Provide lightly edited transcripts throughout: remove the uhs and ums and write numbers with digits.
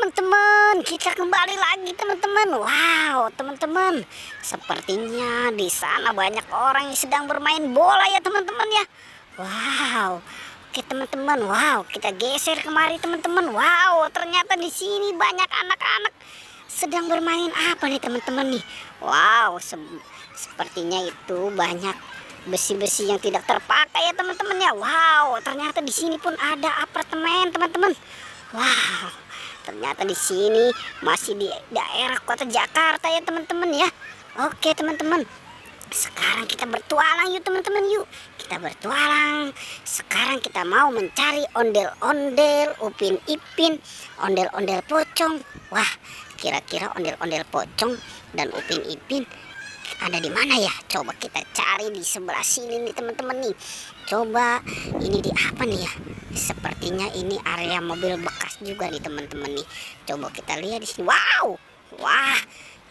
teman-teman, kita kembali lagi teman-teman. Wow, teman-teman, sepertinya di sana banyak orang yang sedang bermain bola ya teman-teman ya. Wow, oke teman-teman. Wow, kita geser kemari teman-teman. Wow, ternyata di sini banyak anak-anak sedang bermain apa nih teman-teman nih. Wow, sepertinya itu banyak besi-besi yang tidak terpakai ya teman-teman ya. Wow, ternyata di sini pun ada apartemen teman-teman. Wow, ternyata di sini masih di daerah kota Jakarta ya teman-teman ya. Oke teman-teman, sekarang kita bertualang yuk teman-teman yuk. Kita bertualang. Sekarang kita mau mencari ondel-ondel, Upin Ipin, ondel-ondel pocong. Wah, kira-kira ondel-ondel pocong dan Upin Ipin ada di mana ya? Coba kita cari di sebelah sini nih teman-teman nih. Coba ini di apa nih ya? Sepertinya ini area mobil bekas juga nih teman-teman nih. Coba kita lihat di sini. Wow, wah,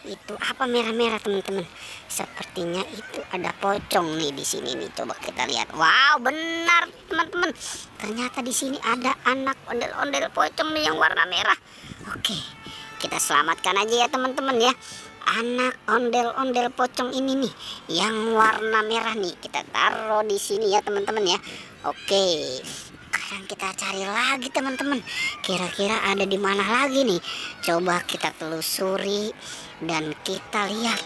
itu apa merah-merah teman-teman? Sepertinya itu ada pocong nih di sini nih. Coba kita lihat. Wow, benar teman-teman. Ternyata di sini ada anak ondel-ondel pocong nih yang warna merah. Oke, kita selamatkan aja ya teman-teman ya. Anak ondel-ondel pocong ini nih yang warna merah nih kita taruh di sini ya teman-teman ya. Oke, sekarang kita cari lagi teman-teman. Kira-kira ada di mana lagi nih? Coba kita telusuri dan kita lihat.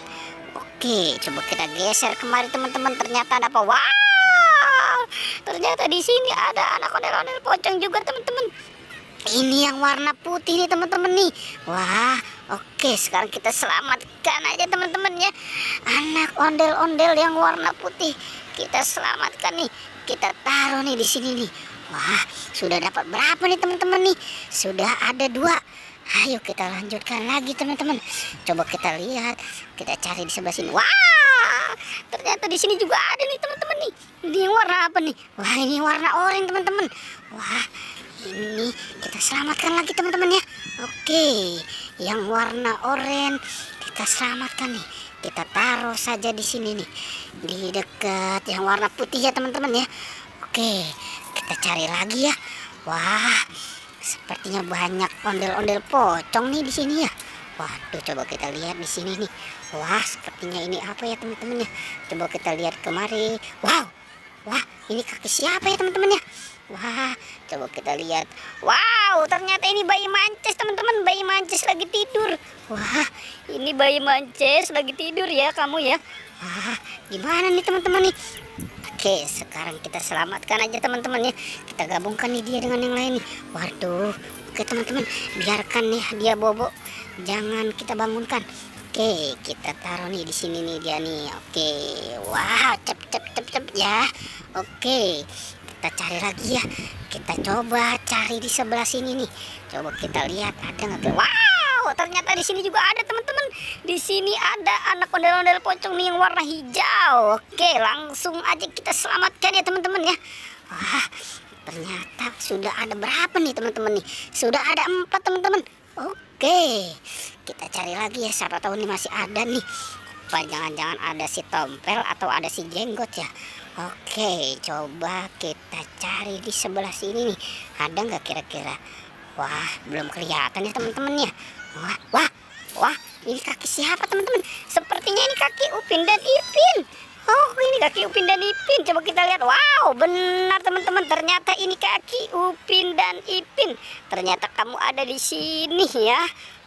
Oke, coba kita geser kemari teman-teman. Ternyata ada apa? Wow, ternyata di sini ada anak ondel-ondel pocong juga teman-teman. Ini yang warna putih nih teman-teman nih. Wah, oke, sekarang kita selamatkan aja teman-teman ya. Anak ondel-ondel yang warna putih kita selamatkan nih. Kita taruh nih di sini nih. Wah, sudah dapat berapa nih teman-teman nih? Sudah ada 2. Ayo kita lanjutkan lagi teman-teman. Coba kita lihat, kita cari di sebelah sini. Wah, ternyata di sini juga ada nih teman-teman nih. Ini yang warna apa nih? Wah, ini warna oranye teman-teman. Wah, ini kita selamatkan lagi teman-teman ya. Oke, yang warna oranye kita selamatkan nih. Kita taruh saja di sini nih, di dekat yang warna putih ya teman-teman ya. Oke, kita cari lagi ya. Wah, sepertinya banyak ondel-ondel pocong nih di sini ya. Waduh, coba kita lihat di sini nih. Wah, sepertinya ini apa ya teman-teman ya. Coba kita lihat kemari. Wow, wah, ini kaki siapa ya teman-teman ya? Wah, coba kita lihat. Wow, ternyata ini bayi Mances teman-teman. Bayi Mances lagi tidur. Wah, ini bayi Mances lagi tidur ya kamu ya. Wah, gimana nih teman-teman nih? Oke, sekarang kita selamatkan aja teman-teman ya. Kita gabungkan nih dia dengan yang lain nih. Waduh, oke teman-teman, biarkan nih dia bobo. Jangan kita bangunkan. Oke, kita taruh nih di sini nih dia nih. Oke, wah, cep ya. Oke, kita cari lagi ya. Kita coba cari di sebelah sini nih. Coba kita lihat ada nggak? Wow, ternyata di sini juga ada teman-teman. Di sini ada anak ondel-ondel pocong nih yang warna hijau. Oke, langsung aja kita selamatkan ya teman-teman ya. Wah, ternyata sudah ada berapa nih teman-teman nih? Sudah ada 4 teman-teman. Oke, kita cari lagi ya. Siapa tahu nih masih ada nih. Apa jangan-jangan ada si Tompel atau ada si Jenggot ya. Oke, coba kita cari di sebelah sini nih. Ada nggak kira-kira? Wah, belum kelihatan ya teman-teman ya. Wah, ini kaki siapa teman-teman? Sepertinya ini kaki Upin dan Ipin. Oh, ini kaki Upin dan Ipin. Coba kita lihat. Wow, benar teman-teman. Ternyata ini kaki Upin dan Ipin. Ternyata kamu ada di sini ya.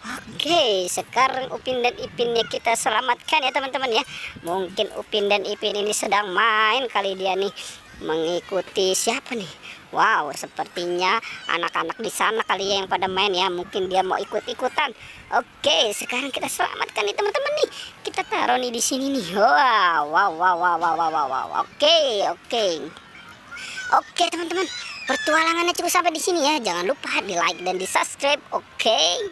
Oke, sekarang Upin dan Ipinnya kita selamatkan ya teman-teman ya. Mungkin Upin dan Ipin ini sedang main kali dia nih, mengikuti siapa nih? Wow, sepertinya anak-anak di sana kali ya yang pada main ya. Mungkin dia mau ikut-ikutan. Oke, sekarang kita selamatkan nih teman-teman nih. Kita taruh nih di sini nih. Wow. Oke teman-teman, pertualangannya cukup sampai di sini ya. Jangan lupa di like dan di subscribe. Oke.